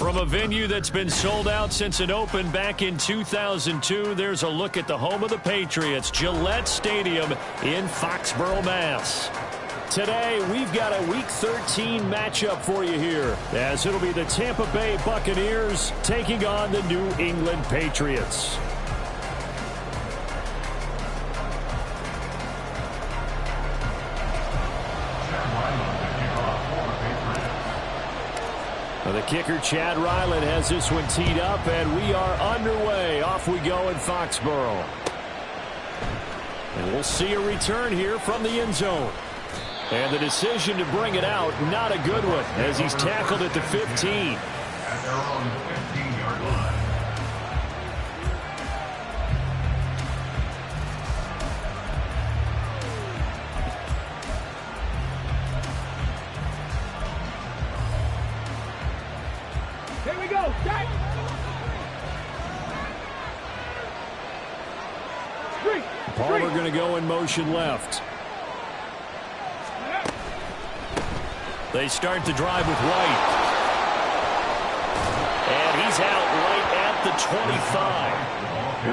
From a venue that's been sold out since it opened back in 2002, there's a look at the home of the Patriots, Gillette Stadium in Foxborough, Mass. Today, we've got a Week 13 matchup for you here, as it'll be the Tampa Bay Buccaneers taking on the New England Patriots. The kicker, Chad Ryland, has this one teed up, and we are underway. Off we go in Foxborough. And we'll see a return here from the end zone. And the decision to bring it out, not a good one, as he's tackled at the 15. At their own 15-yard line. Here we go. Set. Palmer going to go in motion left. They start the drive with White. And he's out right at the 25.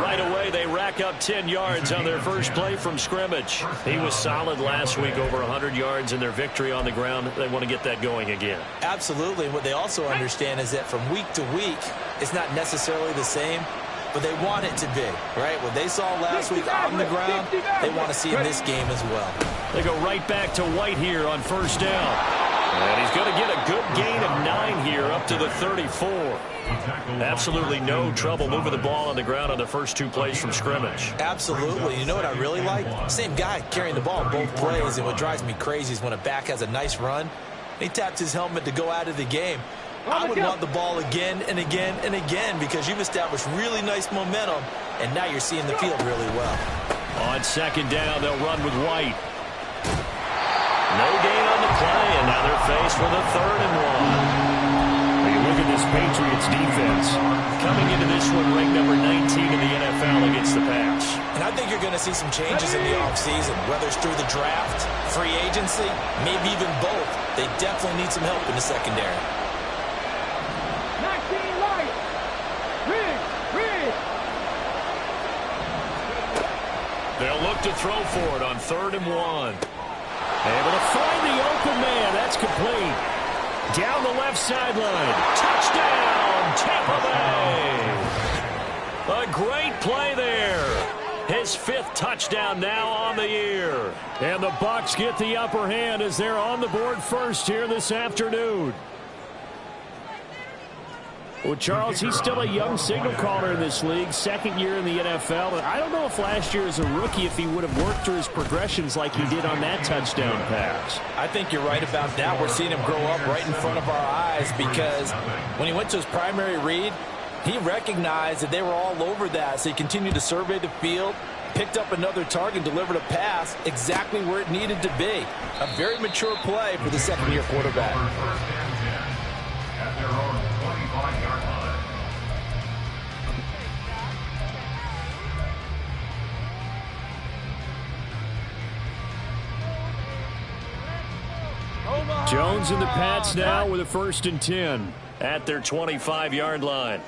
Right away, they rack up 10 yards on their first play from scrimmage. He was solid last week, over 100 yards in their victory on the ground. They want to get that going again. Absolutely. What they also understand is that from week to week, it's not necessarily the same, but they want it to be, right? What they saw last week on the ground, they want to see in this game as well. They go right back to White here on first down. And he's going to get a good gain of 9 here up to the 34. Absolutely no trouble moving the ball on the ground on the first 2 plays from scrimmage. Absolutely. You know what I really like? Same guy carrying the ball both plays, and what drives me crazy is when a back has a nice run, he taps his helmet to go out of the game. I would want the ball again and again and again because you've established really nice momentum, and now you're seeing the field really well. On second down, they'll run with White. No gain on the play, and now they're faced with a 3rd and 1. When you look at this Patriots defense, coming into this one ranked number 19 in the NFL against the pass. And I think you're going to see some changes in the offseason, whether it's through the draft, free agency, maybe even both. They definitely need some help in the secondary. They'll look to throw for it on 3rd and 1. Able to find the open man. That's complete. Down the left sideline. Touchdown, Tampa Bay. A great play there. His 5th touchdown now on the year. And the Bucs get the upper hand as they're on the board first here this afternoon. Well, Charles, he's still a young signal caller in this league, 2nd year in the NFL. But I don't know if last year as a rookie, if he would have worked through his progressions like he did on that touchdown pass. I think you're right about that. We're seeing him grow up right in front of our eyes because when he went to his primary read, he recognized that they were all over that. So he continued to survey the field, picked up another target, delivered a pass exactly where it needed to be. A very mature play for the 2nd-year quarterback. At their own 25-yard line. Jones and the Pats now with a 1st and 10 at their 25-yard line.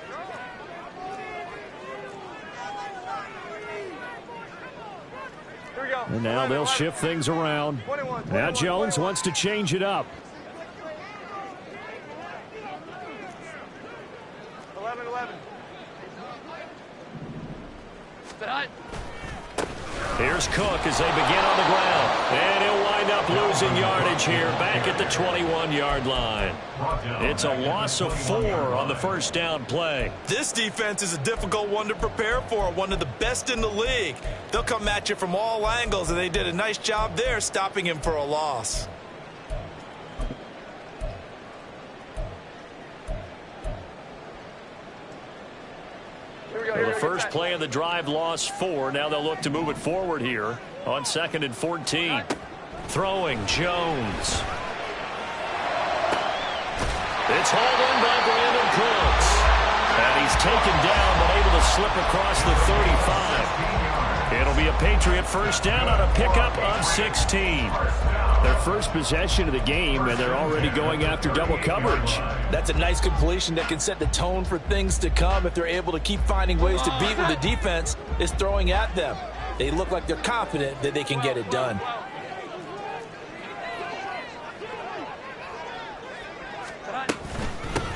And now they'll shift things around. Now Jones wants to change it up. 11-11. Here's Cook as they begin on the ground. And he'll wind up losing yardage here back at the 21-yard line. It's a loss of 4 on the first down play. This defense is a difficult one to prepare for, one of the best in the league. They'll come at you from all angles, and they did a nice job there stopping him for a loss. The first play of the drive lost 4. Now they'll look to move it forward here on 2nd and 14. Throwing Jones. It's hauled in by Brandon Cooks. And he's taken down but able to slip across the 35. It'll be a Patriot first down on a pickup of 16. Their first possession of the game, and they're already going after double coverage. That's a nice completion that can set the tone for things to come if they're able to keep finding ways to beat what the defense is throwing at them. They look like they're confident that they can get it done.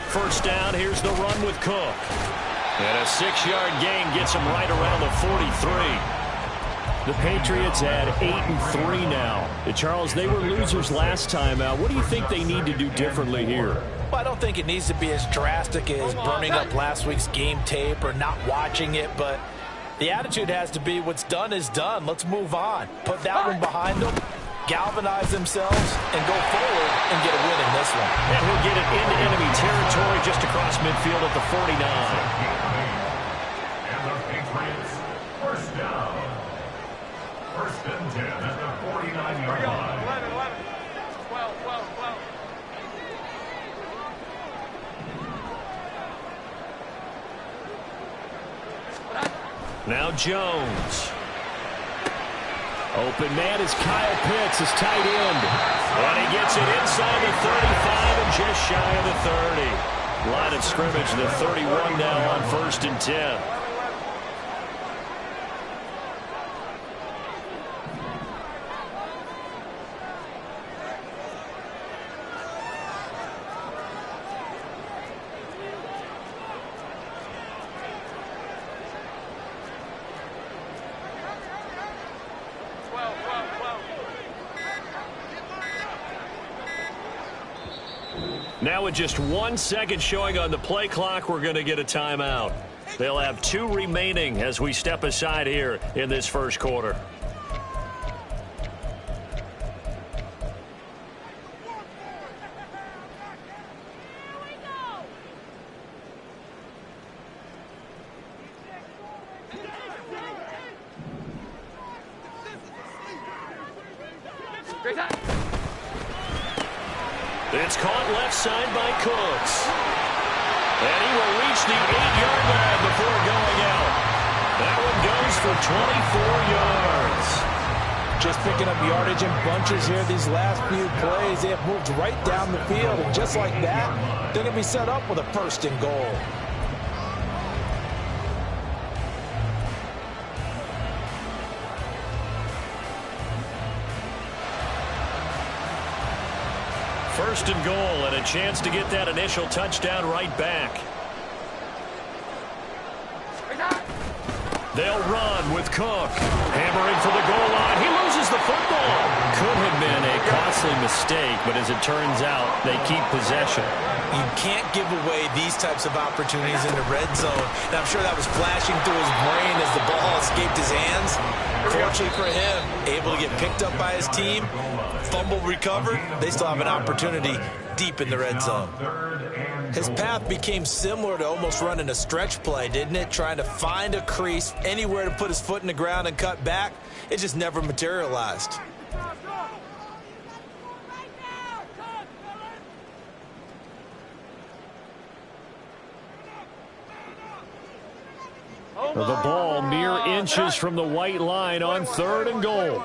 First down, here's the run with Cook. And a 6-yard gain gets him right around the 43. The Patriots at 8-3 now. Charles, they were losers last time out. What do you think they need to do differently here? Well, I don't think it needs to be as drastic as burning up last week's game tape or not watching it, but the attitude has to be what's done is done. Let's move on. Put that one behind them, galvanize themselves, and go forward and get a win in this one. And he'll get it into enemy territory just across midfield at the 49. And the Patriots, first down. First and 10 at the 49-yard line. 11, 11. 12, 12, 12. Now Jones. Open man is Kyle Pitts, his tight end. And he gets it inside the 35 and just shy of the 30. Line of scrimmage, the 31 now on first and 10. Now with just 1 second showing on the play clock, we're going to get a timeout. They'll have 2 remaining as we step aside here in this first quarter. It's caught left side by Cooks. And he will reach the 8-yard line before going out. That one goes for 24 yards. Just picking up yardage in bunches here these last few plays. They have moved right down the field, and just like that, they're going to be set up with a first and goal. First and goal, and a chance to get that initial touchdown right back. They'll run with Cook. Hammering for the goal line. He loses the football. Could have been a costly mistake, but as it turns out, they keep possession. You can't give away these types of opportunities in the red zone. And I'm sure that was flashing through his brain as the ball escaped his hands. Fortunately for him, able to get picked up by his team, fumble recovered. They still have an opportunity deep in the red zone. His path became similar to almost running a stretch play, didn't it? Trying to find a crease, anywhere to put his foot in the ground and cut back. It just never materialized. The ball mere inches from the white line on third and goal.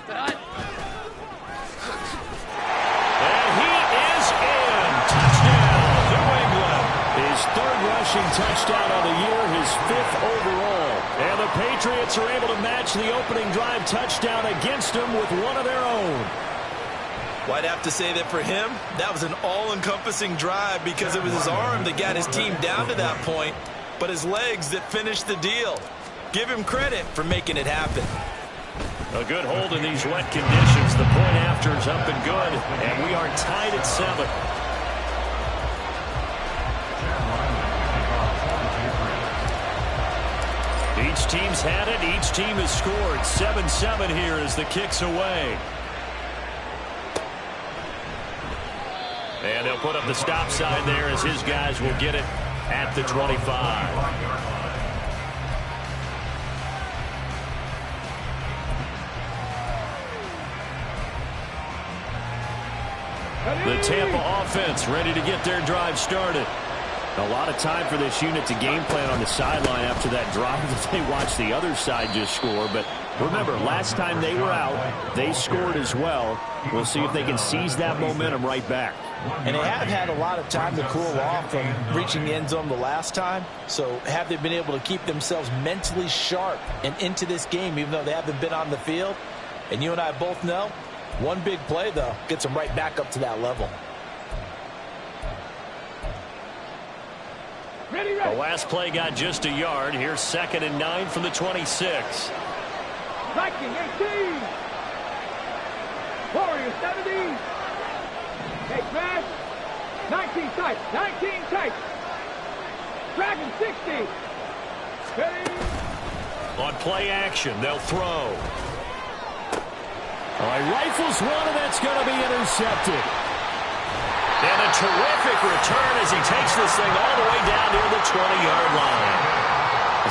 And he is in. Touchdown, New England. His third rushing touchdown on the year, his 5th overall. And the Patriots are able to match the opening drive touchdown against them with one of their own. Well, I'd have to say that for him, that was an all-encompassing drive because it was his arm that got his team down to that point, but his legs that finished the deal. Give him credit for making it happen. A good hold in these wet conditions. The point after is up and good, and we are tied at 7. Each team's had it. Each team has scored. 7-7 here as the kick's away. And they'll put up the stop sign there as his guys will get it at the 25. The Tampa offense ready to get their drive started. A lot of time for this unit to game plan on the sideline after that drive that they watched the other side just score. But remember, last time they were out, they scored as well. We'll see if they can seize that momentum right back. And they have had a lot of time to cool off from reaching the end zone the last time. So have they been able to keep themselves mentally sharp and into this game, even though they haven't been on the field? And you and I both know, one big play, though, gets them right back up to that level. Ready, ready. The last play got just a yard. Here's 2nd and 9 from the 26. Viking 18. Warrior 17. Take man. 19 tight. 19 tight. Dragon 60. Ready. On play action, they'll throw. All right, rifles one, and that's going to be intercepted. And a terrific return as he takes this thing all the way down near the 20-yard line.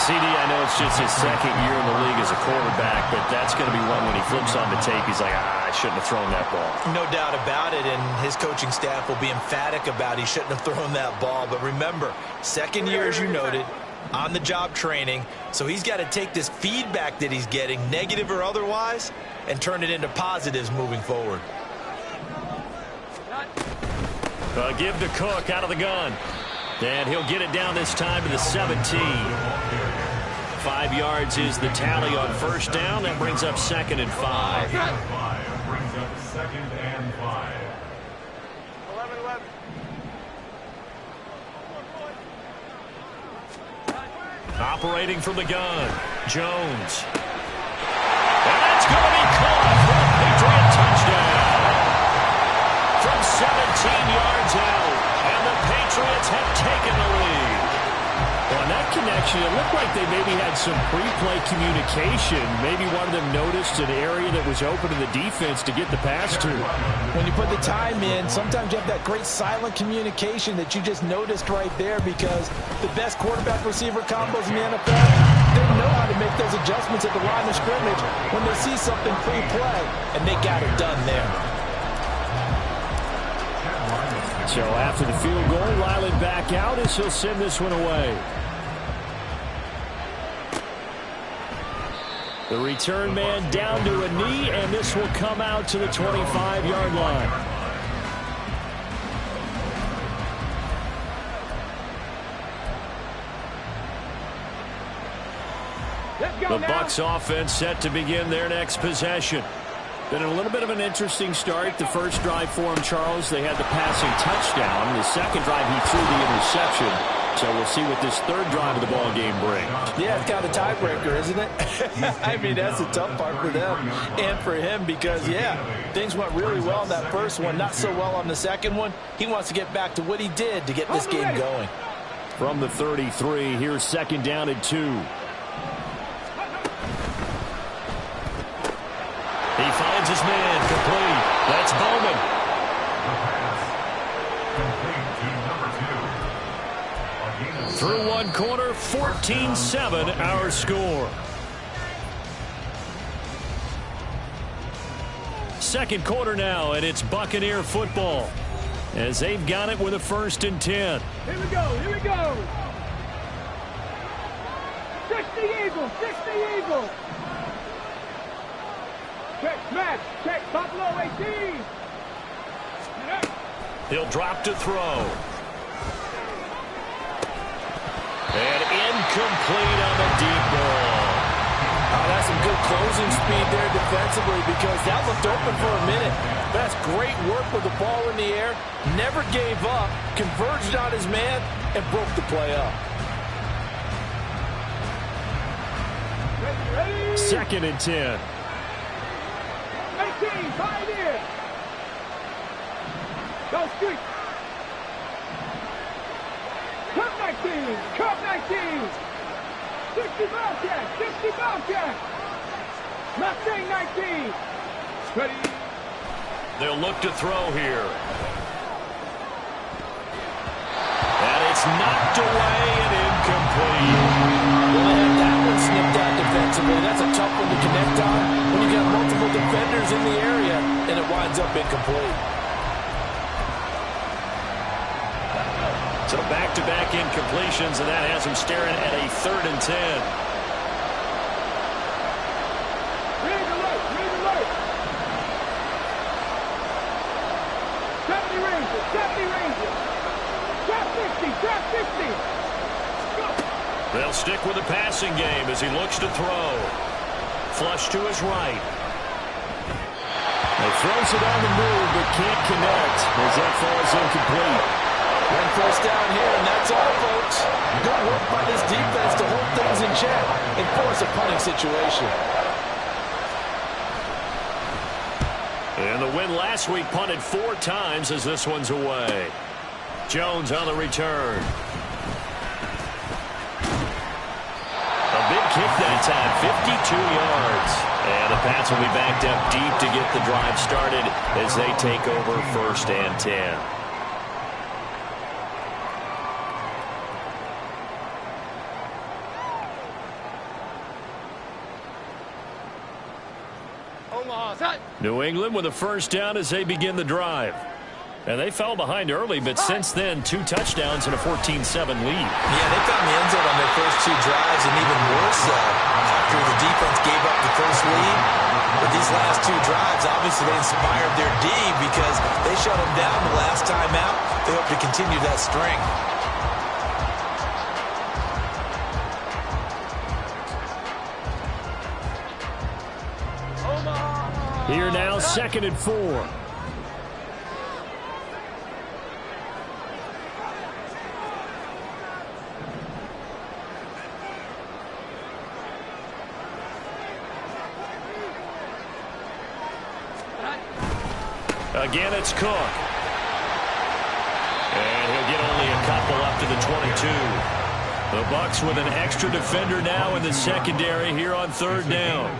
CD, I know it's just his 2nd year in the league as a quarterback, but that's going to be one when he flips on the tape, he's like, I shouldn't have thrown that ball. No doubt about it, and his coaching staff will be emphatic about he shouldn't have thrown that ball. But remember, 2nd year, as you noted, on-the-job training, so he's got to take this feedback that he's getting, negative or otherwise, and turn it into positives moving forward. Give to Cook out of the gun. And he'll get it down this time to the 17. 5 yards is the tally on first down. That brings up 2nd and 5. Brings up 2nd and 5. 11-11. Operating from the gun, Jones. And that's going to be caught for a Patriot touchdown. From 17 yards out, and the Patriots have taken the lead. On that connection, it looked like they maybe had some pre-play communication. Maybe one of them noticed an area that was open to the defense to get the pass to. When you put the time in, sometimes you have that great silent communication that you just noticed right there, because the best quarterback-receiver combos in the NFL, they know how to make those adjustments at the line of scrimmage when they see something pre-play, and they got it done there. So after the field goal, Ryland back out as he'll send this one away. The return man down to a knee, and this will come out to the 25-yard line. The Bucs offense set to begin their next possession. Been a little bit of an interesting start. The first drive for him, Charles, they had the passing touchdown. The second drive, he threw the interception. So we'll see what this third drive of the ball game brings. Yeah, it's kind of a tiebreaker, isn't it? I mean, that's the tough part for them and for him because, yeah, things went really well in that first one, not so well on the second one. He wants to get back to what he did to get this game going. From the 33, here's 2nd down and 2. He finds his man, complete. That's Bowman. Through one corner, 14-7 our score. Second quarter now, and it's Buccaneer football as they've got it with a 1st and 10. Here we go, here we go. 60 Eagles, 60 Eagles. Check smash, check Buffalo 18. He'll drop to throw. And incomplete on the deep ball. Oh, that's some good closing speed there defensively because that looked open for a minute. That's great work with the ball in the air. Never gave up, converged on his man, and broke the play up. Ready. 2nd and 10. 18, 5 in. Go street. Cup 19, Cup 19. 60 Bobcat, 60 Bobcat. Mustang 19. Ready. They'll look to throw here. And it's knocked away and incomplete. Well, they had that one snipped out defensively. That's a tough one to connect on when you got multiple defenders in the area and it winds up incomplete. So back-to-back incompletions, and that has him staring at a 3rd and 10. Red alert! Red alert! 70 Rangers! 70 Rangers! Trap 50! Trap 50! Go! They'll stick with the passing game as he looks to throw. Flush to his right. He throws it on the move, but can't connect as that falls incomplete. One first down here, and that's all, folks. Good work by this defense to hold things in check and force a punting situation. And the win last week punted 4 times as this one's away. Jones on the return. A big kick that time, 52 yards. And the Pats will be backed up deep to get the drive started as they take over 1st and 10. New England with a first down as they begin the drive. And they fell behind early, but since then, 2 touchdowns and a 14-7 lead. Yeah, they found the end zone on their first 2 drives, and even more so after the defense gave up the first lead. But these last 2 drives, obviously they inspired their D because they shut them down the last time out. They hope to continue that string. Here now, 2nd and 4. Again, it's Cook. And he'll get only a couple up to the 22. The Bucs with an extra defender now in the secondary here on 3rd down.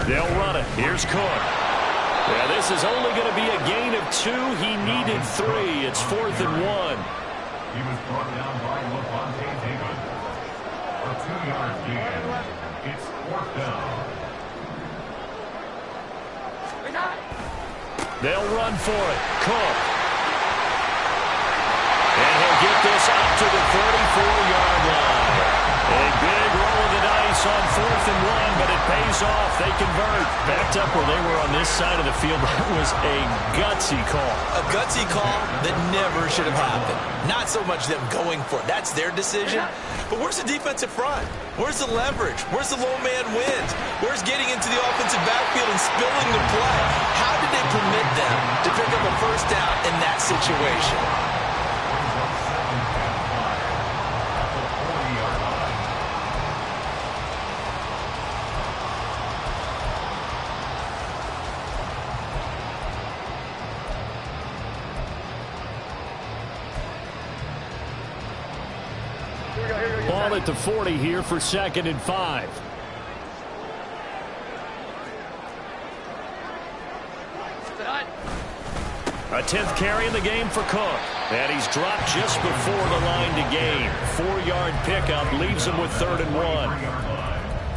They'll run it. Here's Cook. Yeah, this is only going to be a gain of 2. He needed 3. It's 4th and 1. He was brought down by Levante David. A 2-yard gain. It's 4th down. They'll run for it. Cook. And he'll get this up to the 34-yard line. A big roll of the dice on 4th and 1, but it pays off. They convert. Backed up where they were on this side of the field. That was a gutsy call. A gutsy call that never should have happened. Not so much them going for it. That's their decision. But where's the defensive front? Where's the leverage? Where's the low man wins? Where's getting into the offensive backfield and spilling the play? How did they permit them to pick up a first down in that situation? Ball at the 40 here for 2nd and 5. A 10th carry in the game for Cook. And he's dropped just before the line to gain. 4-yard pickup leaves him with 3rd and 1.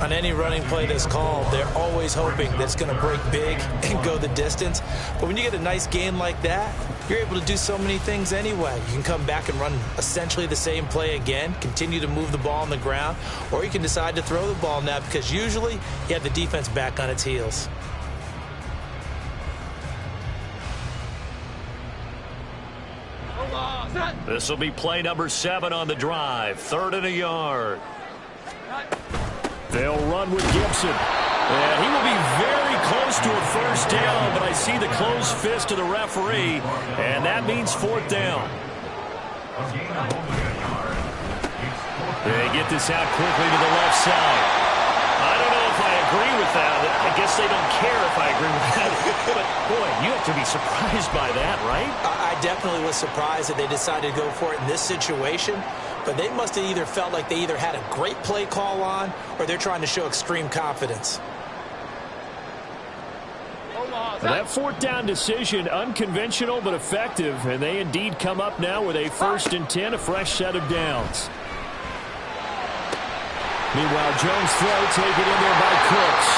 On any running play that's called, they're always hoping that it's going to break big and go the distance. But when you get a nice gain like that, you're able to do so many things anyway. You can come back and run essentially the same play again, continue to move the ball on the ground, or you can decide to throw the ball now because usually you have the defense back on its heels. This will be play number 7 on the drive. 3rd and a yard. They'll run with Gibson. And he will be very close to a first down, but I see the closed fist of the referee, and that means 4th down. They get this out quickly to the left side. I don't know if I agree with that. I guess they don't care if I agree with that. But, boy, you have to be surprised by that, right? I definitely was surprised that they decided to go for it in this situation. But they must have either felt like they either had a great play call on or they're trying to show extreme confidence. That 4th down decision, unconventional but effective, and they indeed come up now with a 1st and 10, a fresh set of downs. Meanwhile, Jones' throw taken in there by Cooks.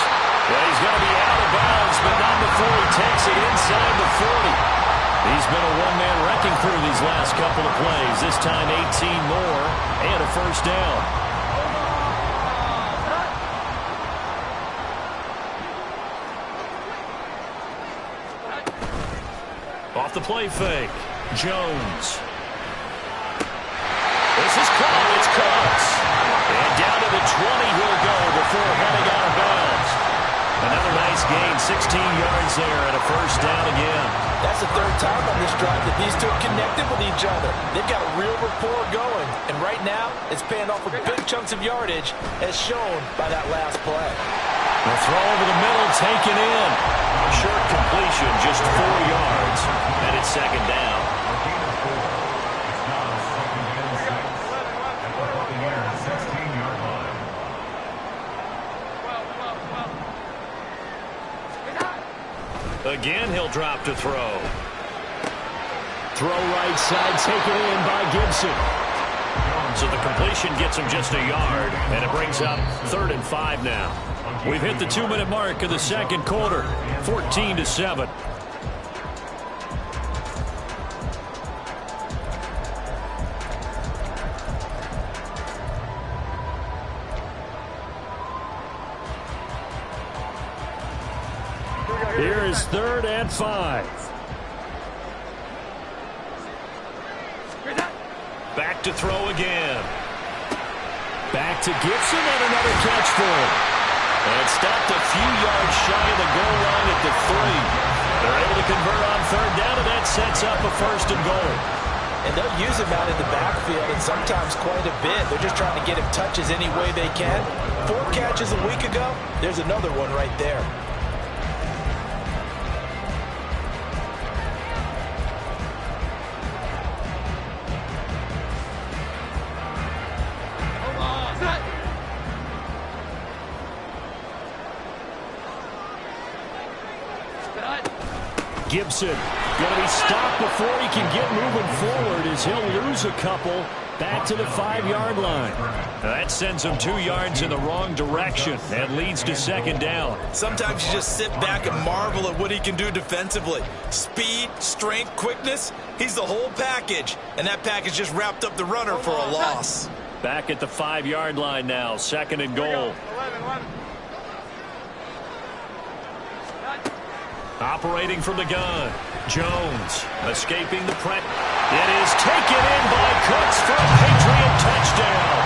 Well, he's going to be out of bounds, but not before he takes it inside the 40. He's been a one-man wrecking crew these last couple of plays. This time 18 more and a first down. Off the play fake. Jones. This is caught. It's close. And down to the 20 he'll go before heading out of bounds. Another nice gain, 16 yards there and a first down again. That's the third time on this drive that these two have connected with each other. They've got a real rapport going. And right now, it's paying off with big chunks of yardage as shown by that last play. The throw over the middle, taken in. Short completion, just 4 yards. And it's second down. It's now second and 6. And we're up here at 16-yard line. Again, he'll drop to throw. Throw right side, taken in by Gibson. So the completion gets him just a yard, and it brings up 3rd and 5 now. We've hit the 2-minute mark of the second quarter, 14-7. Here is 3rd and 5. Back to throw again. Back to Gibson and another catch for him. And stopped a few yards shy of the goal line at the 3. They're able to convert on 3rd down, and that sets up a 1st and goal. And they'll use him out in the backfield, and sometimes quite a bit. They're just trying to get him touches any way they can. 4 catches a week ago. There's another one right there. Gibson going to be stopped before he can get moving forward as he'll lose a couple back to the 5-yard line. That sends him 2 yards in the wrong direction and leads to 2nd down. Sometimes you just sit back and marvel at what he can do defensively. Speed, strength, quickness, he's the whole package. And that package just wrapped up the runner for a loss. Back at the 5-yard line now, 2nd and goal. Operating from the gun. Jones escaping the press. It is taken in by Cooks for a Patriot touchdown.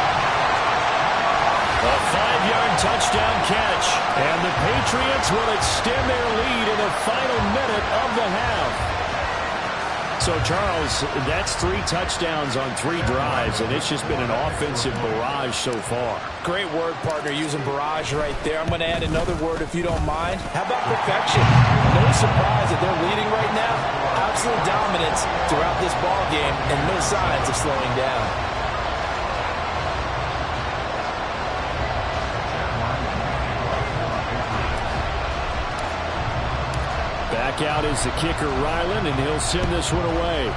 A 5-yard touchdown catch. And the Patriots will extend their lead in the final minute of the half. So, Charles, that's 3 touchdowns on 3 drives, and it's just been an offensive barrage so far. Great word, partner, using barrage right there. I'm going to add another word if you don't mind. How about perfection? No surprise that they're leading right now. Absolute dominance throughout this ball game and no signs of slowing down. Back out is the kicker, Ryland, and he'll send this one away.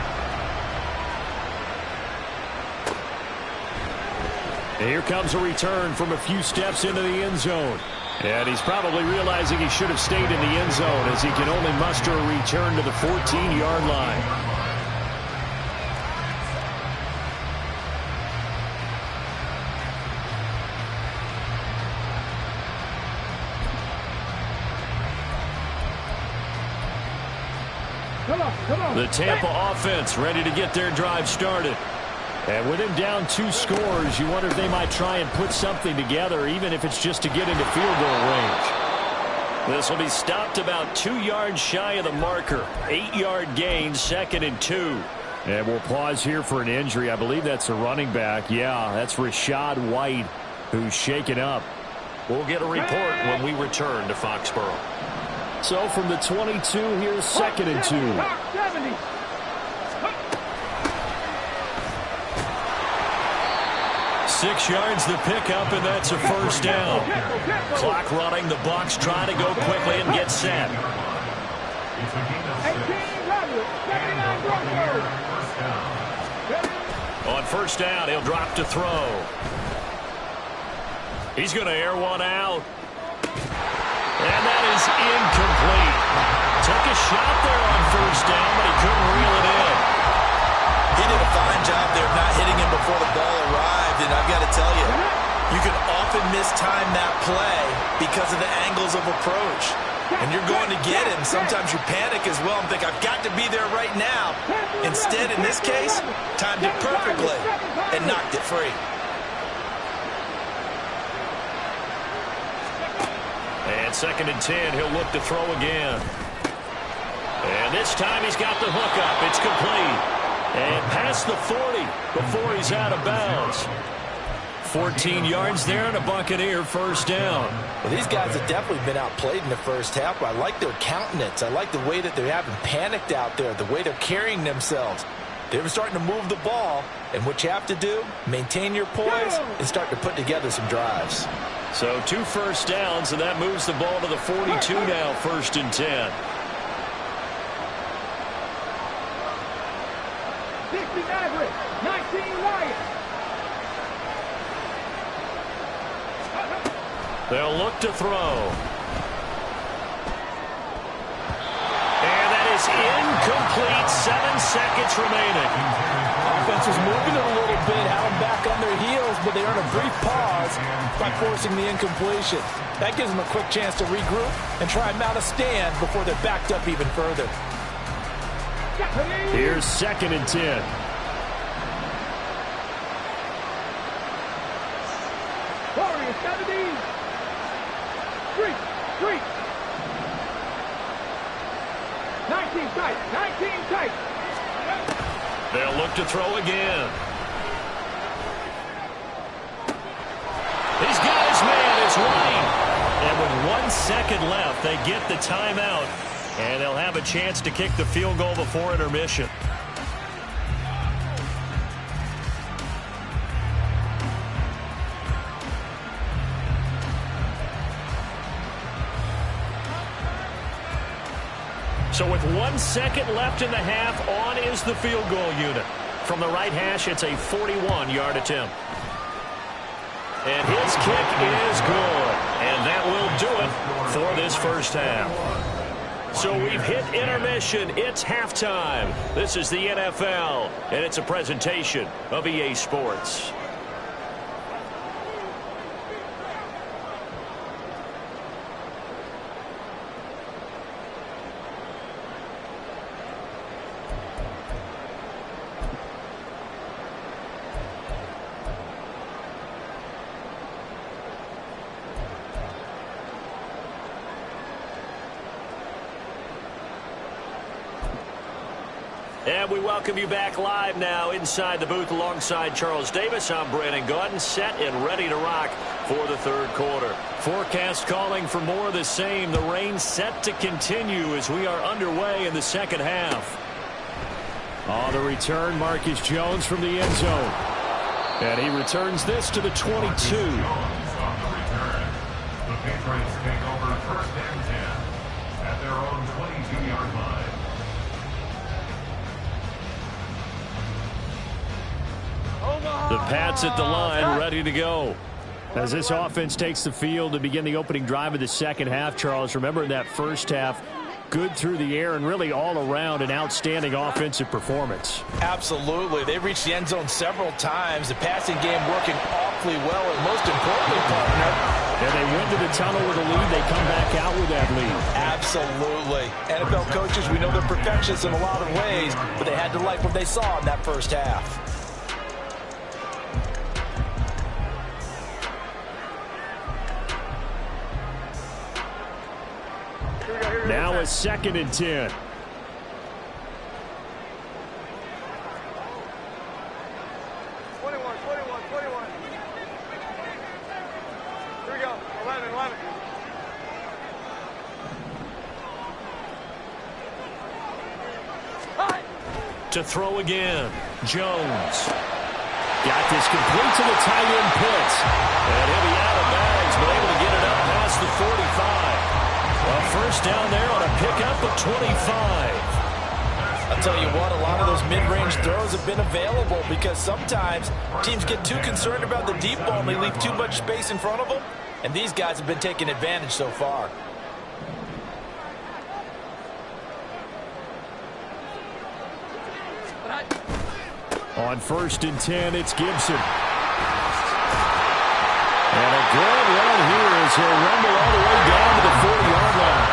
And here comes a return from a few steps into the end zone. And he's probably realizing he should have stayed in the end zone as he can only muster a return to the 14-yard line. The Tampa offense ready to get their drive started. And with him down 2 scores, you wonder if they might try and put something together, even if it's just to get into field goal range. This will be stopped about 2 yards shy of the marker. 8-yard gain, 2nd and 2. And we'll pause here for an injury. I believe that's a running back. Yeah, that's Rachaad White, who's shaken up. We'll get a report when we return to Foxborough. So from the 22, here's 2nd and 2. 6 yards the pickup, and that's a first down. Clock running. The Bucs try to go quickly and get set. On first down, he'll drop to throw. He's going to air one out. And that is incomplete. Took a shot there on first down, but he couldn't job there of not hitting him before the ball arrived, and I've got to tell you, you can often mistime that play because of the angles of approach. And you're going to get him. Sometimes you panic as well and think, I've got to be there right now. Instead, in this case, timed it perfectly and knocked it free. And 2nd and 10, he'll look to throw again. And this time he's got the hook up. It's complete. And past the 40 before he's out of bounds. 14 yards there and a Buccaneer first down. Well, these guys have definitely been outplayed in the first half. I like their countenance. I like the way that they haven't panicked out there, the way they're carrying themselves. They were starting to move the ball, and what you have to do, maintain your poise and start to put together some drives. So 2 first downs, and that moves the ball to the 42 now, 1st and 10. 60 Maverick, 19 Lions. They'll look to throw. And that is incomplete. 7 seconds remaining. Offense was moving it a little bit, had them back on their heels, but they earned a brief pause by forcing the incompletion. That gives them a quick chance to regroup and try and mount a stand before they're backed up even further. Here's 2nd and 10. Warriors 70. 3. 19 tight. 19 tight. They'll look to throw again. He's got his man. It's running. And with 1 second left, they get the timeout. And they'll have a chance to kick the field goal before intermission. So with 1 second left in the half, on is the field goal unit. From the right hash, it's a 41-yard attempt. And his kick is good. And that will do it for this first half. So we've hit intermission. It's halftime. This is the NFL, and it's a presentation of EA Sports. And we welcome you back live now inside the booth alongside Charles Davis. I'm Brandon Gaudin, set and ready to rock for the 3rd quarter. Forecast calling for more of the same. The rain set to continue as we are underway in the 2nd half. On the return, Marcus Jones from the end zone. And he returns this to the 22. On the return, the Patriots take over 1st and 10 at their own 22-yard line. The Pats at the line, ready to go. As this offense takes the field to begin the opening drive of the 2nd half, Charles, remember in that first half, good through the air and really all around an outstanding offensive performance. Absolutely. They reached the end zone several times. The passing game working awfully well, and most importantly, partner, and they went to the tunnel with a lead. They come back out with that lead. Absolutely. NFL coaches, we know they're perfectionists in a lot of ways, but they had to like what they saw in that first half. Now a 2nd and 10. 21, 21. Here we go. 11. To throw again. Jones. Got this complete to the tight end Pitts. And he'll be out of bounds, but able to get it up past the 45. A first down there on a pickup of 25. I'll tell you what, a lot of those mid-range throws have been available because sometimes teams get too concerned about the deep ball and they leave too much space in front of them. And these guys have been taking advantage so far. On 1st and 10, it's Gibson. And a good run here as he'll rumble all the way down to the 40-yard line.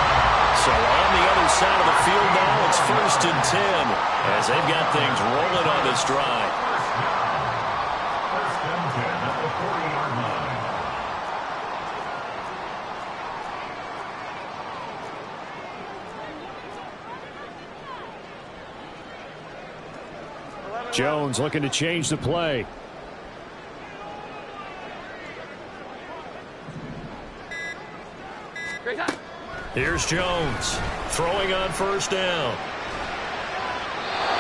So on the other side of the field now, it's 1st and 10 as they've got things rolling on this drive. First and 10 at the 40-yard line. Jones looking to change the play. Here's Jones throwing on 1st down.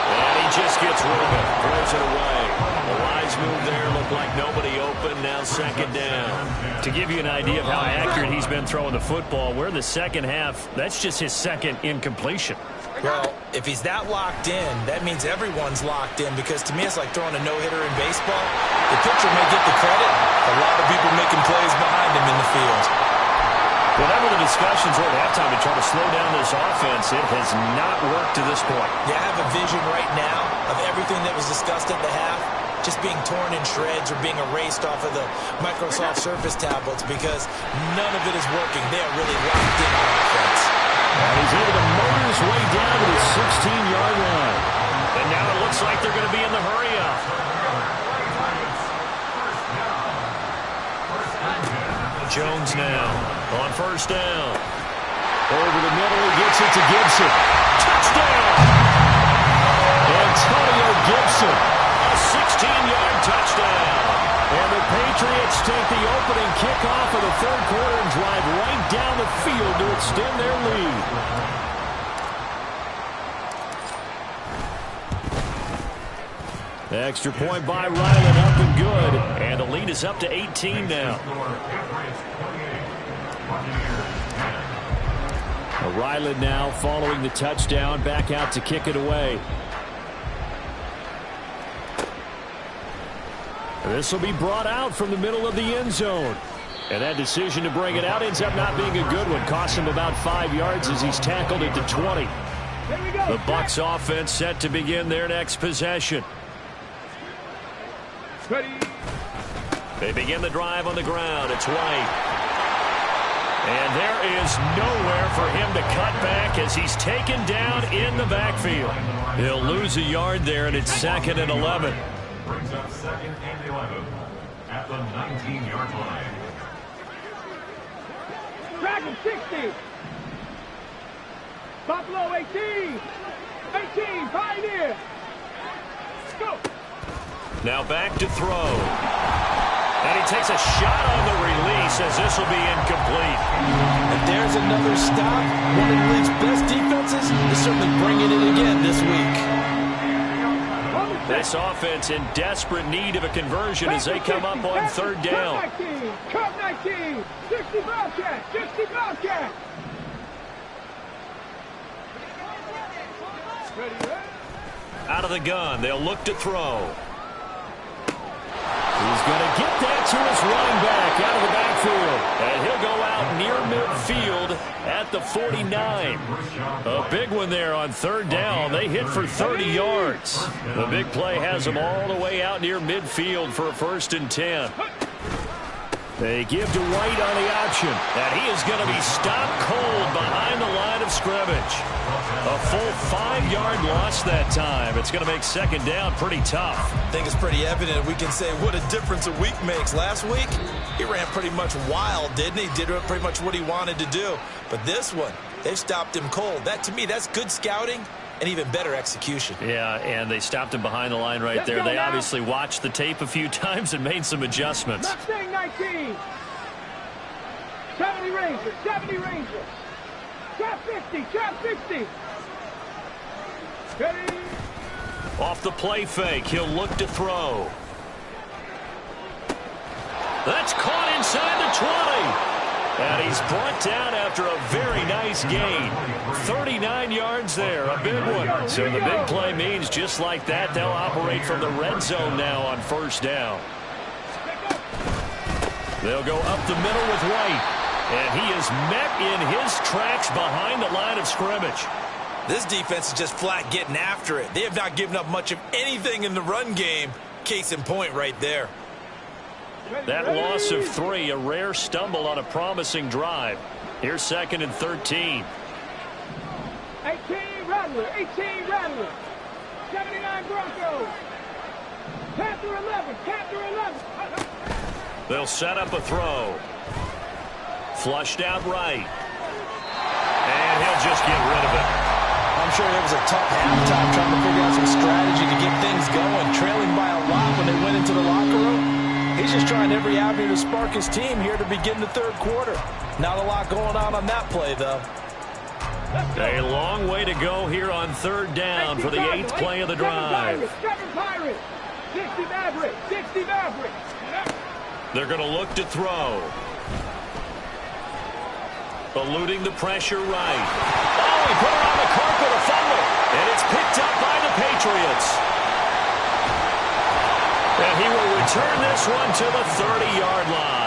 And he just gets rid of it. Throws it away. A wise move there. Looked like nobody open. Now 2nd down. To give you an idea of how accurate he's been throwing the football, we're in the second half. That's just his 2nd incompletion. Well, if he's that locked in, that means everyone's locked in, because to me it's like throwing a no-hitter in baseball. The pitcher may get the credit. A lot of people making plays behind him in the field. Whatever the discussions were at halftime to try to slow down this offense, it has not worked to this point. Yeah, I have a vision right now of everything that was discussed at the half just being torn in shreds or being erased off of the Microsoft Surface tablets, because none of it is working. They are really locked in on offense. And he's able to motor his way down to the 16-yard line. And now it looks like they're going to be in the hurry-up. Jones now on 1st down. Over the middle, he gets it to Gibson. Touchdown! Antonio Gibson, a 16-yard touchdown. And the Patriots take the opening kickoff of the 3rd quarter and drive right down the field to extend their lead. The extra point by Ryland up and good. And the lead is up to 18 now. Ryland now following the touchdown, back out to kick it away. This will be brought out from the middle of the end zone. And that decision to bring it out ends up not being a good one. Costs him about 5 yards as he's tackled at the 20. The Bucs offense set to begin their next possession. They begin the drive on the ground. It's White. And there is nowhere for him to cut back as he's taken down in the backfield. He'll lose a yard there, and it's 2nd and 11. Brings up 2nd and 11 at the 19-yard line. Dragon 60. Buffalo 18. 18. Pioneer. Go. Now back to throw. And he takes a shot on the release as this will be incomplete. And there's another stop. One of the league's best defenses is certainly bringing it again this week. This offense in desperate need of a conversion as they come up on 3rd down. Cup 19. 60 Bobcat. 60 Bobcat. Out of the gun. They'll look to throw. He's going to get that to his running back out of the backfield. And he'll go out near midfield at the 49. A big one there on 3rd down. They hit for 30 yards. The big play has them all the way out near midfield for a 1st and 10. They give to White on the option. And he is going to be stopped cold behind the line of scrimmage. A full 5-yard loss that time. It's going to make 2nd down pretty tough. I think it's pretty evident. We can say what a difference a week makes. Last week, he ran pretty much wild, didn't he? Did pretty much what he wanted to do. But this one, they stopped him cold. That, to me, that's good scouting and even better execution. Yeah, and they stopped him behind the line right there. They obviously watched the tape a few times and made some adjustments. Mustang 19. 70 Rangers. 70 Rangers. Trap 50. Trap 50. Ready. Off the play fake, he'll look to throw. That's caught inside the 20. And he's brought down after a very nice gain. 39 yards there, a big one. So the big play means just like that, they'll operate from the red zone now on 1st down. They'll go up the middle with White. And he is met in his tracks behind the line of scrimmage. This defense is just flat getting after it. They have not given up much of anything in the run game. Case in point right there. That loss of 3, a rare stumble on a promising drive. Here's 2nd and 13. 18 Rattler, 18 Rattler. 79 Broncos. Panther 11, Panther 11. They'll set up a throw. Flushed out right. And he'll just get rid of it. I'm sure it was a tough halftime trying to figure out some strategy to get things going. Trailing by a lot when they went into the locker room. He's just trying every avenue to spark his team here to begin the 3rd quarter. Not a lot going on that play, though. A long way to go here on 3rd down for the 8th play of the drive. 7 Pirates, 60 Mavericks, 60 Mavericks. They're going to look to throw. Eluding the pressure right. Oh, he put it on the carpet, a fumble. And it's picked up by the Patriots. And he will return this one to the 30-yard line.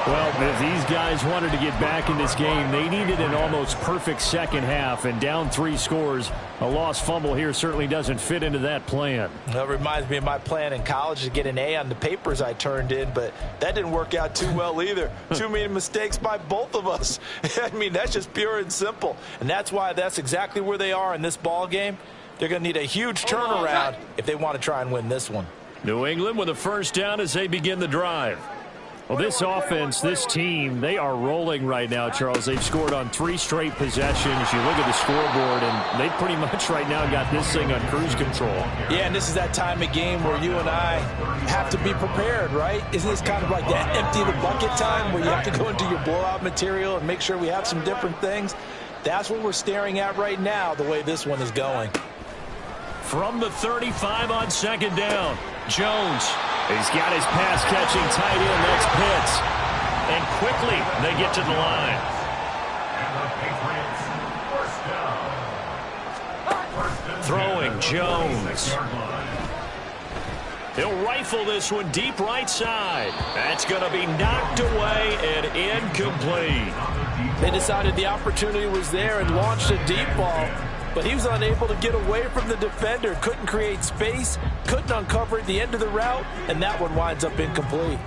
Well, if these guys wanted to get back in this game, they needed an almost perfect second half. And down 3 scores, a lost fumble here certainly doesn't fit into that plan. That reminds me of my plan in college to get an A on the papers I turned in, but that didn't work out too well either. Too many mistakes by both of us. I mean, that's just pure and simple. And that's why that's exactly where they are in this ball game. They're going to need a huge turnaround if they want to try and win this one. New England with a 1st down as they begin the drive. Well, this offense, this team, they are rolling right now, Charles. They've scored on 3 straight possessions. You look at the scoreboard, and they pretty much right now got this thing on cruise control. Yeah, and this is that time of game where you and I have to be prepared, right? Isn't this kind of like that empty the bucket time where you have to go into your blowout material and make sure we have some different things? That's what we're staring at right now, the way this one is going. From the 35 on 2nd down, Jones. He's got his pass-catching tight end. That's Pitts. And quickly, they get to the line. Throwing Jones. He'll rifle this one deep right side. That's going to be knocked away and incomplete. They decided the opportunity was there and launched a deep ball, but he was unable to get away from the defender. Couldn't create space, couldn't uncover at the end of the route, and that one winds up incomplete.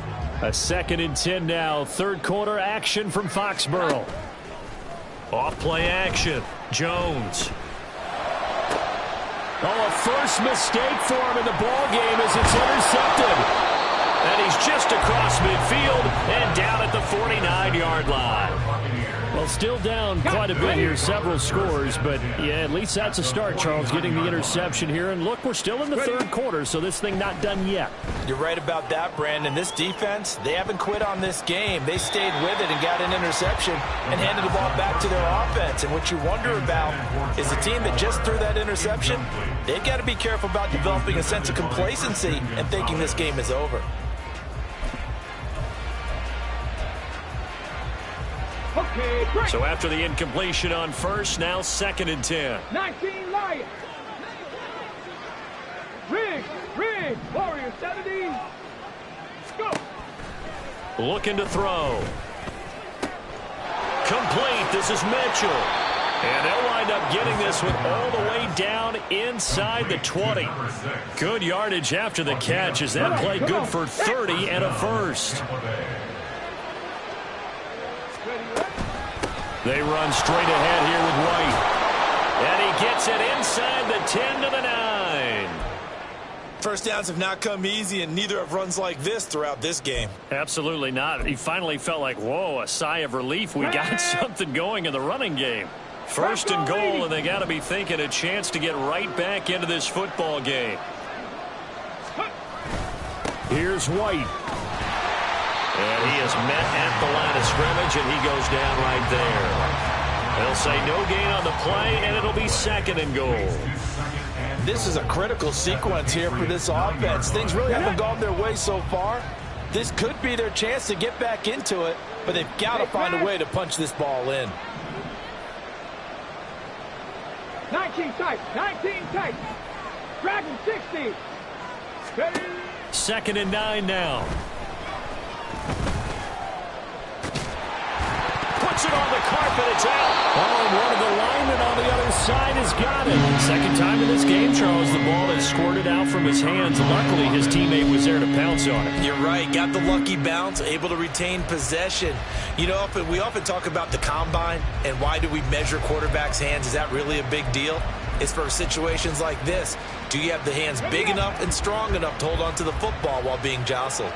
A 2nd and 10 now. 3rd quarter action from Foxborough. Off play action. Jones. Oh, a first mistake for him in the ball game as it's intercepted. And he's just across midfield and down at the 49-yard line. Well, still down quite a bit here, several scores, but yeah, at least that's a start, Charles, getting the interception here. And look, we're still in the 3rd quarter, so this thing not done yet. You're right about that, Brandon. This defense, they haven't quit on this game. They stayed with it and got an interception and handed the ball back to their offense. And what you wonder about is the team that just threw that interception, they've got to be careful about developing a sense of complacency and thinking this game is over. Okay, great. So after the incompletion on 1st, now 2nd and 10. 19 Lions. Riggs, Warriors 70. Go. Looking to throw. Complete. This is Mitchell. And they'll wind up getting this one all the way down inside the 20. Good yardage after the catch as that play good for 30 and a first. They run straight ahead here with White. And he gets it inside the 10 to the 9. First downs have not come easy, and neither have runs like this throughout this game. Absolutely not. He finally felt like, whoa, a sigh of relief. We got something going in the running game. 1st and goal, and they got to be thinking a chance to get right back into this football game. Here's White. And he is met at the line of scrimmage, and he goes down right there. They'll say no gain on the play, and it'll be 2nd and goal. This is a critical sequence here for this offense. Things really haven't gone their way so far. This could be their chance to get back into it, but they've got to find a way to punch this ball in. 19 tight. Dragon 60. Ready. 2nd and 9 now. Puts it on the carpet. It's out. Oh, and one of the linemen on the other inside has got it. Second time in this game, Charles, the ball has squirted out from his hands. Luckily, his teammate was there to pounce on it. You're right. Got the lucky bounce, able to retain possession. You know, we often talk about the combine and why do we measure quarterbacks' hands. Is that really a big deal? It's for situations like this. Do you have the hands big enough and strong enough to hold on to the football while being jostled?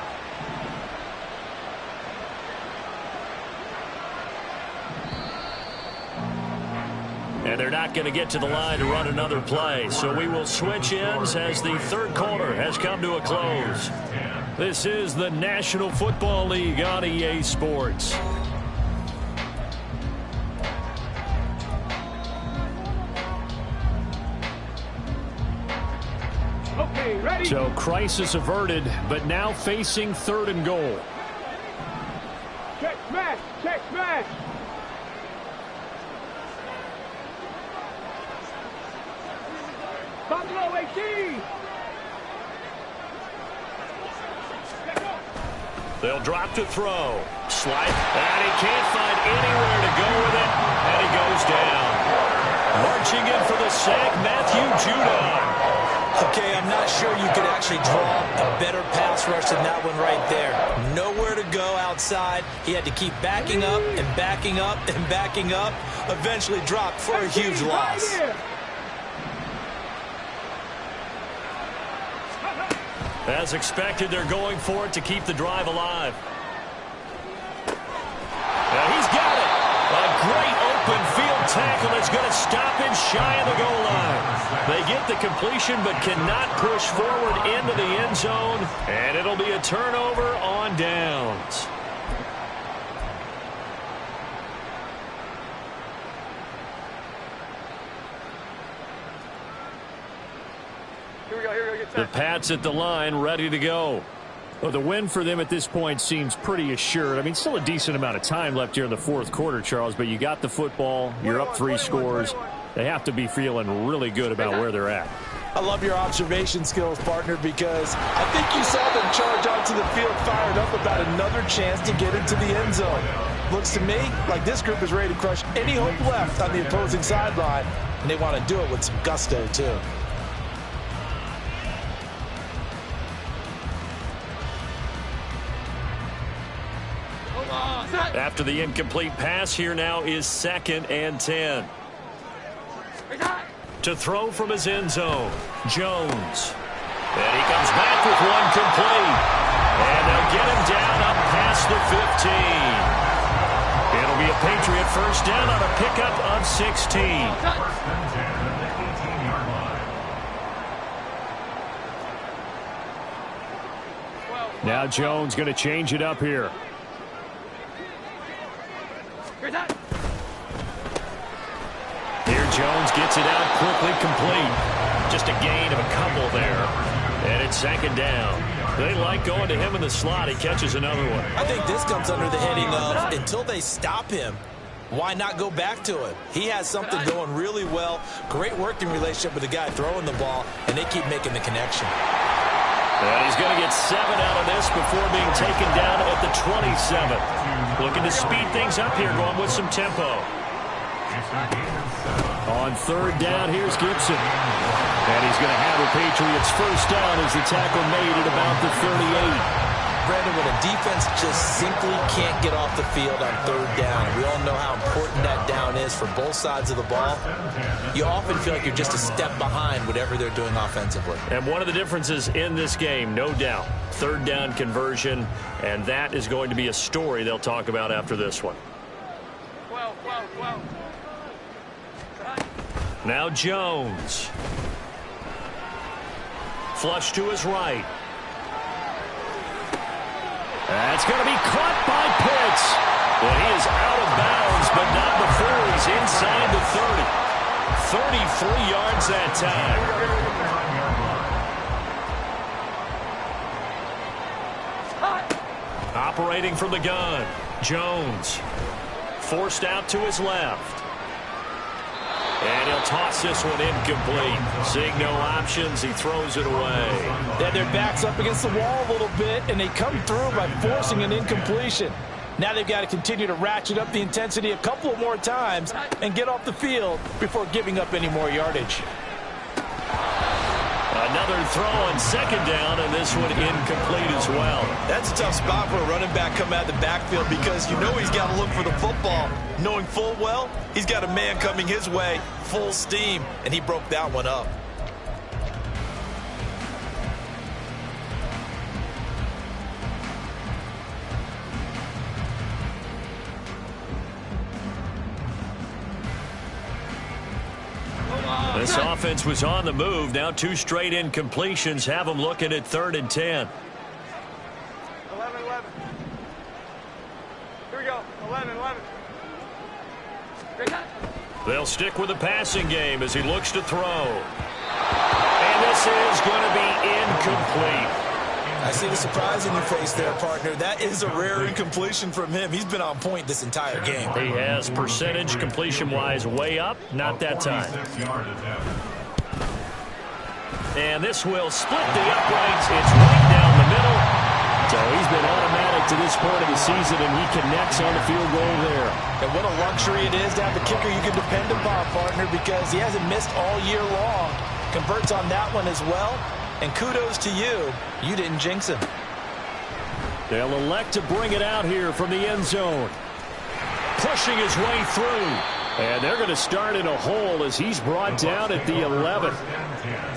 And they're not going to get to the line to run another play. So we will switch ends as the third quarter has come to a close. This is the National Football League on EA Sports. Okay, ready? So crisis averted, but now facing 3rd and goal. Check smash, check smash. Buffalo 18. They'll drop to throw. Slide, and he can't find anywhere to go with it, and he goes down. Marching in for the sack, Matthew Judon. Okay, I'm not sure you could actually draw a better pass rush than that one right there. Nowhere to go outside. He had to keep backing up and backing up and backing up. Eventually dropped for a huge loss. As expected, they're going for it to keep the drive alive. He's got it. A great open field tackle that's going to stop him shy of the goal line. They get the completion but cannot push forward into the end zone, and it'll be a turnover on downs. The Pats at the line, ready to go. Well, the win for them at this point seems pretty assured. I mean, still a decent amount of time left here in the fourth quarter, Charles, but you got the football. You're up 3 scores. They have to be feeling really good about where they're at. I love your observation skills, partner, because I think you saw them charge onto the field fired up about another chance to get into the end zone. Looks to me like this group is ready to crush any hope left on the opposing sideline, and they want to do it with some gusto, too. After the incomplete pass, here now is 2nd and 10. To throw from his end zone, Jones. And he comes back with one complete. And they'll get him down up past the 15. It'll be a Patriot first down on a pickup of 16. Now Jones going to change it up here. Here Jones gets it out quickly, complete. Just a gain of a couple there. And it's 2nd down. They like going to him in the slot. He catches another one. I think this comes under the heading of until they stop him, why not go back to him? He has something going really well. Great working relationship with the guy throwing the ball, and they keep making the connection. And he's going to get 7 out of this before being taken down at the 27. Looking to speed things up here, going with some tempo. On 3rd down, here's Gibson. And he's going to have the Patriots first down as the tackle made at about the 38. Brandon, when a defense just simply can't get off the field on 3rd down, we all know how important that down is for both sides of the ball. You often feel like you're just a step behind whatever they're doing offensively. And one of the differences in this game, no doubt, 3rd down conversion, and that is going to be a story they'll talk about after this one. Now Jones. Flush to his right. That's going to be caught by Pitts. Well, he is out of bounds, but not before he's inside the 30. 33 yards that time. Operating from the gun, Jones. Forced out to his left. And he'll toss this one incomplete. Seeing no options, he throws it away. Yeah, their back's up against the wall a little bit, and they come through by forcing an incompletion. Now they've got to continue to ratchet up the intensity a couple more times and get off the field before giving up any more yardage. Another throw on second down, and this one incomplete as well. That's a tough spot for a running back coming out of the backfield because you know he's got to look for the football, knowing full well he's got a man coming his way full steam, and he broke that one up. This offense was on the move. Now 2 straight incompletions have them looking at 3rd and 10. 11. Here we go. 11. They'll stick with the passing game as he looks to throw. And this is going to be incomplete. I see the surprise in your face there, partner. That is a rare incompletion from him. He's been on point this entire game. He has percentage completion-wise way up. Not that time. And this will split the uprights. It's right down the middle. So he's been automatic to this point of the season, and he connects on the field goal there. And what a luxury it is to have the kicker you can depend upon, partner, because he hasn't missed all year long. Converts on that one as well. And kudos to you. You didn't jinx him. They'll elect to bring it out here from the end zone. Pushing his way through. And they're going to start in a hole as he's brought down at the 11th.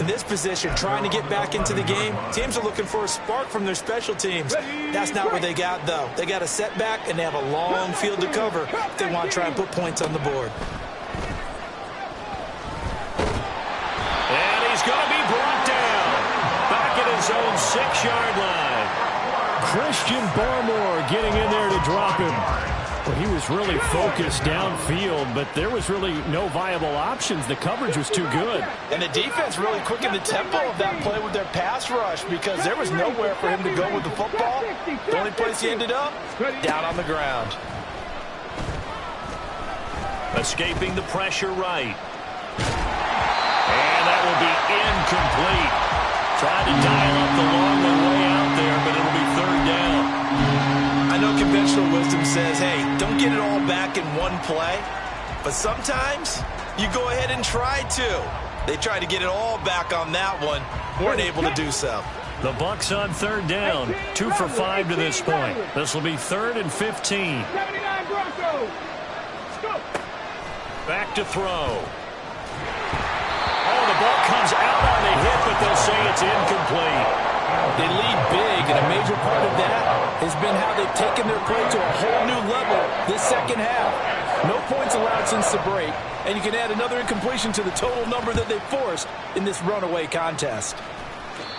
In this position, trying to get back into the game, teams are looking for a spark from their special teams. That's not what they got, though. They got a setback, and they have a long field to cover if they want to try and put points on the board. And he's going to be brought down. Back at his own 6-yard line. Christian Barmore getting in there to drop him. Well, he was really focused downfield, but there was really no viable options. The coverage was too good. And the defense really quickened the tempo of that play with their pass rush because there was nowhere for him to go with the football. The only place he ended up, down on the ground. Escaping the pressure right. And that will be incomplete. Tried to dial up the long one way out there, but it'll be 3rd down. I know conventional wisdom says, hey, don't get it all back in one play. But sometimes you go ahead and try to. They tried to get it all back on that one. Weren't able to do so. The Bucs on 3rd down. 2 for 5 to this point. This will be 3rd and 15. 79 Broncos. Go. Back to throw. Oh, the ball comes out on the hit, but they'll say it's incomplete. They lead big, and a major part of that has been how they've taken their play to a whole new level this second half. No points allowed since the break, and you can add another incompletion to the total number that they forced in this runaway contest.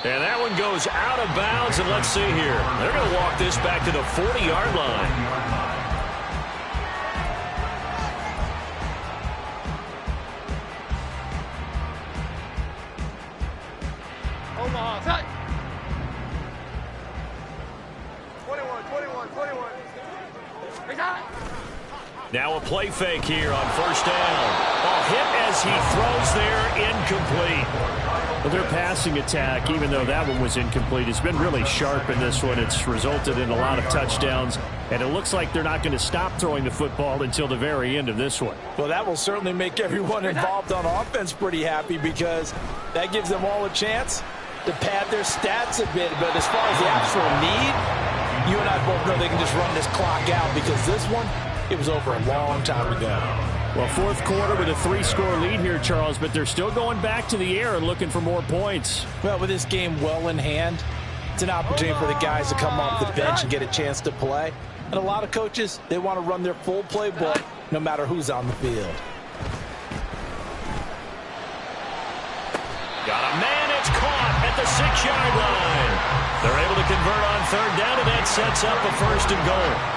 And that one goes out of bounds, and let's see here. They're going to walk this back to the 40-yard line. Omaha, tight. 21. Now a play fake here on 1st down. A hit as he throws there, incomplete. Well, their passing attack, even though that one was incomplete, has been really sharp in this one. It's resulted in a lot of touchdowns, and it looks like they're not going to stop throwing the football until the very end of this one. Well, that will certainly make everyone involved on offense pretty happy because that gives them all a chance to pad their stats a bit. But as far as the actual need, you and I both know they can just run this clock out because this one, it was over a long time ago. Well, 4th quarter with a 3-score lead here, Charles, but they're still going back to the air and looking for more points. Well, with this game well in hand, it's an opportunity for the guys to come off the bench and get a chance to play. And a lot of coaches, they want to run their full playbook no matter who's on the field. Got a man, it's caught at the 6-yard line. They're able to convert on 3rd down, and that sets up a 1st and goal.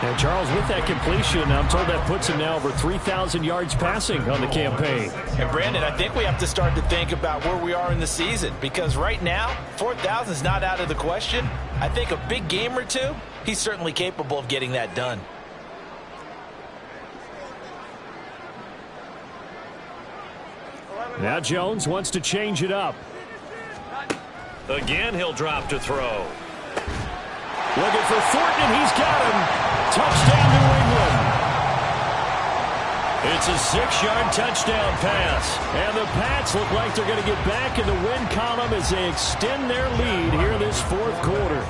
And Charles, with that completion, I'm told that puts him now over 3,000 yards passing on the campaign. And Brandon, I think we have to start to think about where we are in the season because right now, 4,000 is not out of the question. I think a big game or two, he's certainly capable of getting that done. Now Jones wants to change it up. Again, he'll drop to throw. Looking for Thornton, and he's got him. Touchdown, New England. It's a 6-yard touchdown pass. And the Pats look like they're going to get back in the win column as they extend their lead here this fourth quarter.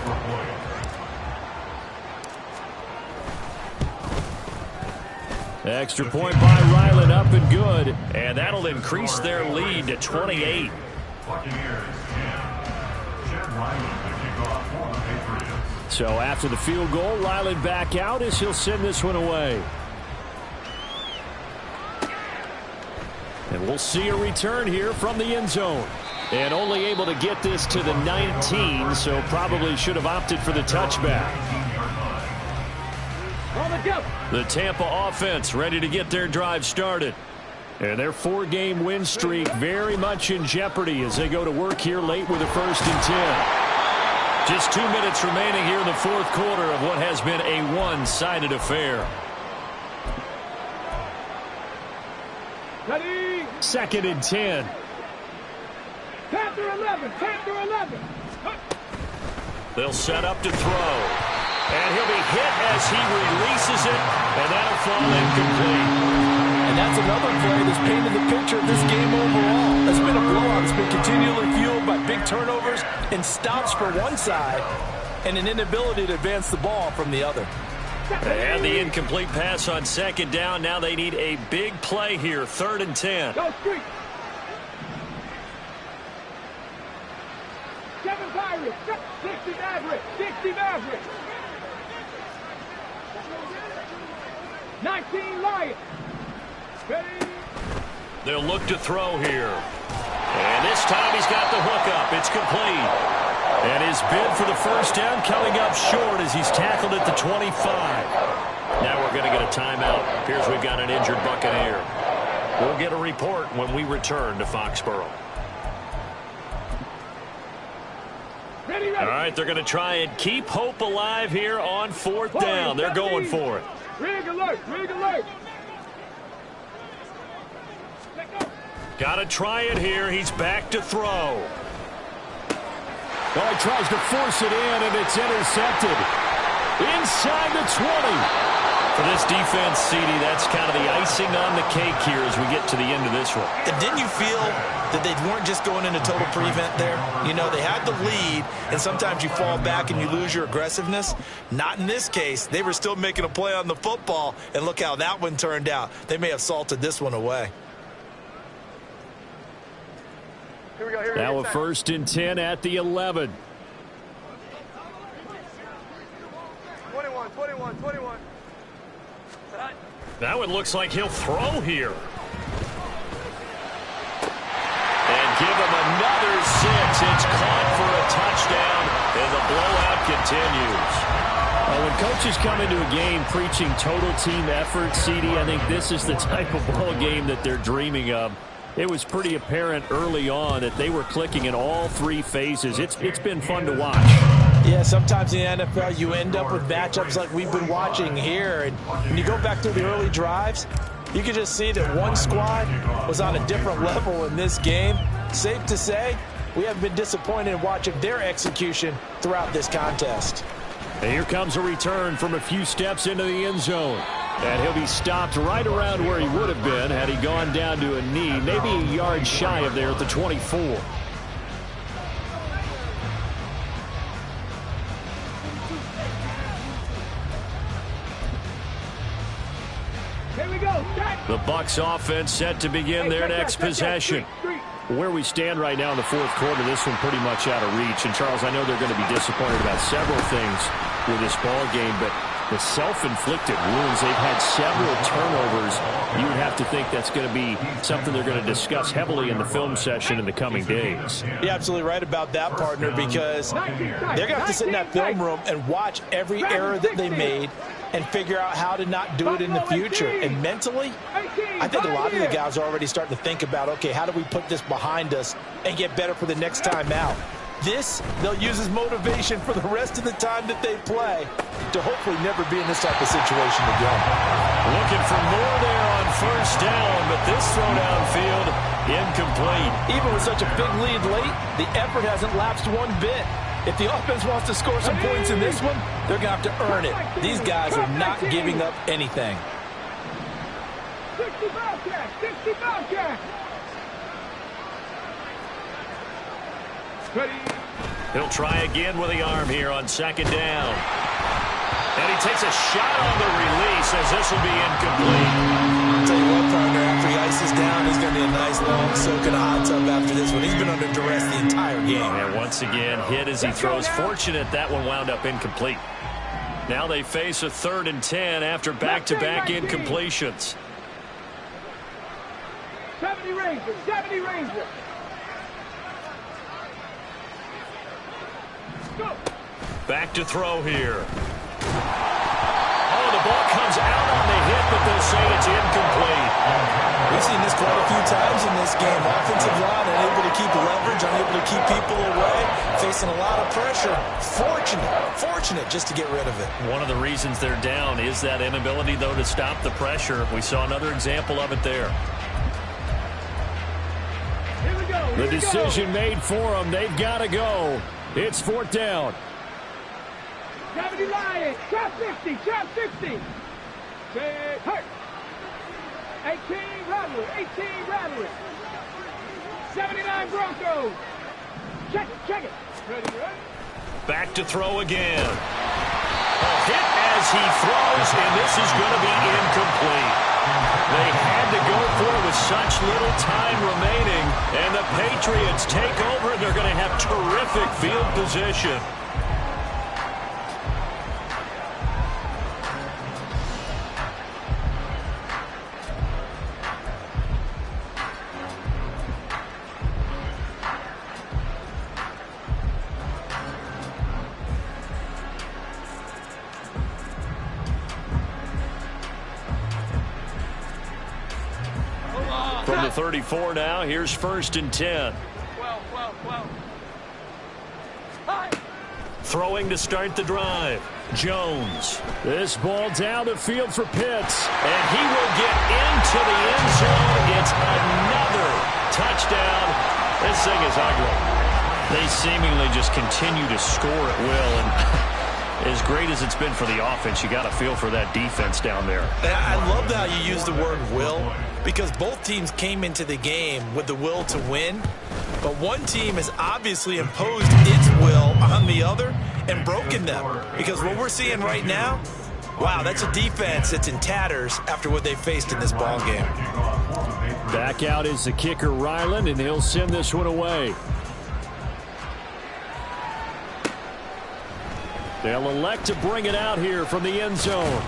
Extra point by Ryland, up and good. And that'll increase their lead to 28. So after the field goal, Ryland back out as he'll send this one away. And we'll see a return here from the end zone. And only able to get this to the 19, so probably should have opted for the touchback. The Tampa offense ready to get their drive started. And their 4-game win streak very much in jeopardy as they go to work here late with a 1st and 10. Just 2 minutes remaining here in the fourth quarter of what has been a one-sided affair. Ready. 2nd and 10. Panther 11. Panther 11. They'll set up to throw. And he'll be hit as he releases it, and that'll fall incomplete. And that's another play that's painted the picture of this game overall. It's been a blowout. It's been continually fueled by big turnovers and stops for one side and an inability to advance the ball from the other. And the incomplete pass on 2nd down. Now they need a big play here, 3rd and 10. Go street. 7 Pirates. 60 Mavericks. 60 Mavericks. 19 Lions. Ready. They'll look to throw here. And this time he's got the hookup. It's complete. And his bid for the 1st down coming up short as he's tackled at the 25. Now we're going to get a timeout. Appears we've got an injured Buccaneer. We'll get a report when we return to Foxborough. Ready, ready. All right, they're going to try and keep hope alive here on 4th down. They're going for it. Rig alert. Rig alert. Got to try it here. He's back to throw. Well, he tries to force it in, and it's intercepted. Inside the 20. For this defense, CD, that's kind of the icing on the cake here as we get to the end of this one. And didn't you feel that they weren't just going into total prevent there? You know, they had the lead, and sometimes you fall back and you lose your aggressiveness. Not in this case. They were still making a play on the football, and look how that one turned out. They may have salted this one away. Now a 1st and 10 at the 11. 21. Now it looks like he'll throw here. And give him another 6. It's caught for a touchdown, and the blowout continues. When coaches come into a game preaching total team effort, CD, I think this is the type of ball game that they're dreaming of. It was pretty apparent early on that they were clicking in all 3 phases. It's been fun to watch. Yeah, sometimes in the NFL you end up with matchups like we've been watching here. And when you go back through the early drives, you can just see that one squad was on a different level in this game. Safe to say, we haven't been disappointed in watching their execution throughout this contest. And here comes a return from a few steps into the end zone. And he'll be stopped right around where he would have been had he gone down to a knee, maybe a yard shy of there at the 24. Here we go. The Bucs offense set to begin their next possession. Where we stand right now in the fourth quarter, this one pretty much out of reach. And, Charles, I know they're going to be disappointed about several things with this ball game, but the self-inflicted wounds, they've had several turnovers. You would have to think that's going to be something they're going to discuss heavily in the film session in the coming days. You're absolutely right about that, partner, because they're going to have to sit in that film room and watch every error that they made and figure out how to not do it in the future. And mentally, I think a lot of the guys are already starting to think about, okay, how do we put this behind us and get better for the next time out? This, they'll use as motivation for the rest of the time that they play to hopefully never be in this type of situation again. Looking for more there on 1st down, but this throw downfield incomplete. Even with such a big lead late, the effort hasn't lapsed one bit. If the offense wants to score some points in this one, they're going to have to earn it. These guys are not giving up anything. 60 Bobcat, 60 Bobcat. Ready. He'll try again with the arm here on second down. And he takes a shot on the release as this will be incomplete. I'll tell you what, partner, after he ices down, he's going to be a nice long soak in a hot tub after this one. He's been under duress the entire game. And once again, hit as he throws. Fortunate that one wound up incomplete. Now they face a 3rd and 10 after back-to-back incompletions. 70 Rangers, 70 Rangers. Go. Back to throw here. Oh, the ball comes out on the hit, but they'll say it's incomplete. We've seen this quite a few times in this game. Offensive line unable to keep leverage, unable to keep people away, facing a lot of pressure. Fortunate just to get rid of it. One of the reasons they're down is that inability, though, to stop the pressure. We saw another example of it there. Here we go. The decision made for them. They've got to go. It's 4th down. 70 Lions, trap 50, trap 50. Say, hurt. 18 Rattlers, 18 Rattlers. 79 Broncos. Check it. Ready, ready. Back to throw again. A hit as he throws, and this is going to be incomplete. They had to go for it with such little time remaining, and the Patriots take over, and they're going to have terrific field position. From the 34 now, here's 1st and 10. Throwing to start the drive. Jones. This ball down the field for Pitts. And he will get into the end zone. It's another touchdown. This thing is ugly. They seemingly just continue to score at will. And as great as it's been for the offense, you got to feel for that defense down there. I love how you use the word will, because both teams came into the game with the will to win, but one team has obviously imposed its will on the other and broken them. Because what we're seeing right now, wow, that's a defense that's in tatters after what they faced in this ball game. Back out is the kicker, Ryland, and he'll send this one away. They'll elect to bring it out here from the end zone.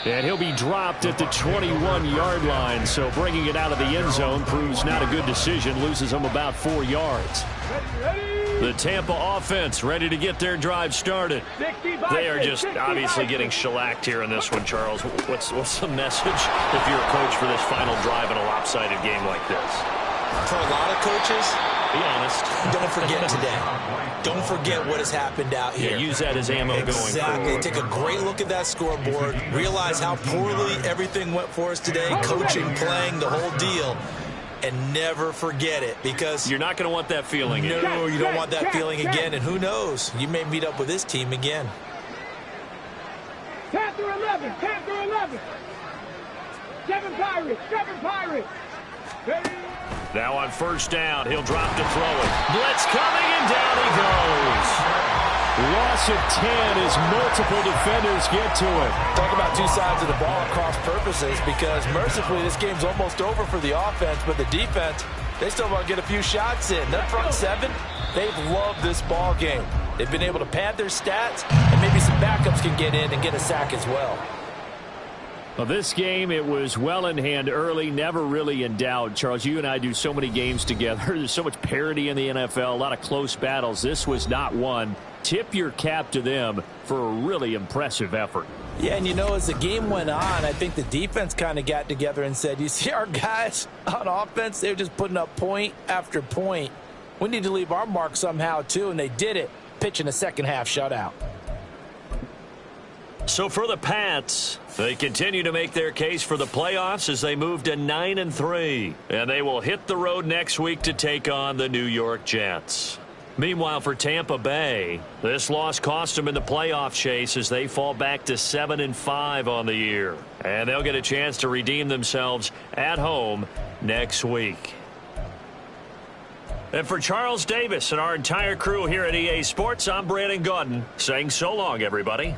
And he'll be dropped at the 21-yard line. So bringing it out of the end zone proves not a good decision. Loses him about 4 yards. The Tampa offense ready to get their drive started. They are just obviously getting shellacked here in this one, Charles. What's the message if you're a coach for this final drive in a lopsided game like this? For a lot of coaches, be honest. Don't forget today. Don't forget what has happened out here. Yeah, use that as ammo going forward. Exactly. Take a great look at that scoreboard. Realize how poorly everything went for us today. Coaching, playing, the whole deal. And never forget it, because you're not going to want that feeling again. No, you don't want that feeling again. And who knows? You may meet up with this team again. Panther 11, Panther 11. 7 Pirates. Ready? Now on 1st down, he'll drop to throw it. Blitz coming, and down he goes. Loss of 10 as multiple defenders get to it. Talk about two sides of the ball at cross purposes, because mercifully this game's almost over for the offense, but the defense, they still want to get a few shots in. That front 7, they've loved this ball game. They've been able to pad their stats, and maybe some backups can get in and get a sack as well. Well, this game, it was well in hand early, never really in doubt. Charles, you and I do so many games together. There's so much parity in the NFL, a lot of close battles. This was not one. Tip your cap to them for a really impressive effort. Yeah, and you know, as the game went on, I think the defense kind of got together and said, you see our guys on offense, they were just putting up point after point. We need to leave our mark somehow, too, and they did it, pitching a second-half shutout. So for the Pats, they continue to make their case for the playoffs as they move to 9-3. And they will hit the road next week to take on the New York Jets. Meanwhile, for Tampa Bay, this loss cost them in the playoff chase as they fall back to 7-5 on the year. And they'll get a chance to redeem themselves at home next week. And for Charles Davis and our entire crew here at EA Sports, I'm Brandon Gaudin saying so long, everybody.